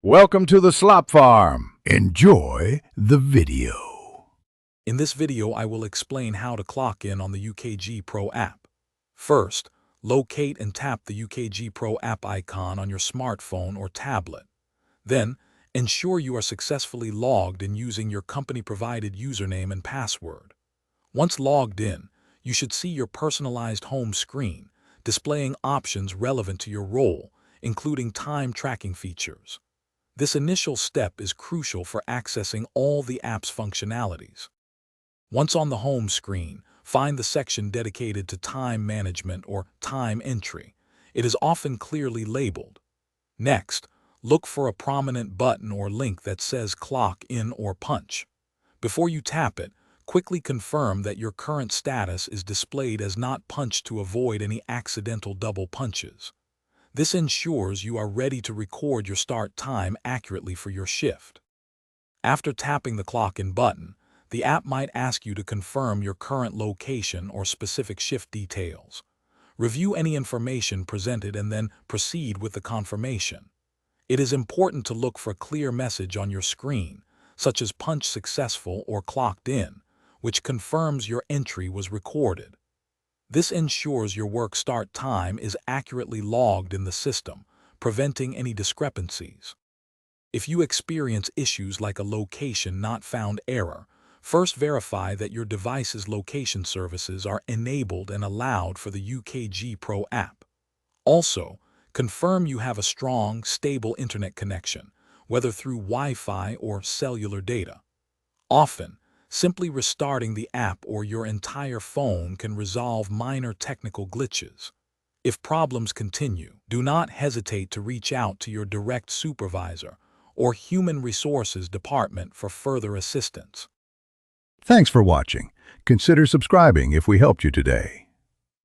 Welcome to the Slop Farm. Enjoy the video. In this video, I will explain how to clock in on the UKG Pro app. First, locate and tap the UKG Pro app icon on your smartphone or tablet. Then, ensure you are successfully logged in using your company-provided username and password. Once logged in, you should see your personalized home screen, displaying options relevant to your role, including time tracking features. This initial step is crucial for accessing all the app's functionalities. Once on the home screen, find the section dedicated to time management or time entry. It is often clearly labeled. Next, look for a prominent button or link that says Clock In or Punch. Before you tap it, quickly confirm that your current status is displayed as not punched to avoid any accidental double punches. This ensures you are ready to record your start time accurately for your shift. After tapping the Clock In button, the app might ask you to confirm your current location or specific shift details. Review any information presented and then proceed with the confirmation. It is important to look for a clear message on your screen, such as Punch Successful or Clocked In, which confirms your entry was recorded. This ensures your work start time is accurately logged in the system, preventing any discrepancies. If you experience issues like a location not found error, first verify that your device's location services are enabled and allowed for the UKG Pro app. Also, confirm you have a strong, stable internet connection, whether through Wi-Fi or cellular data. Often, simply restarting the app or your entire phone can resolve minor technical glitches. If problems continue, do not hesitate to reach out to your direct supervisor or human resources department for further assistance. Thanks for watching. Consider subscribing if we helped you today.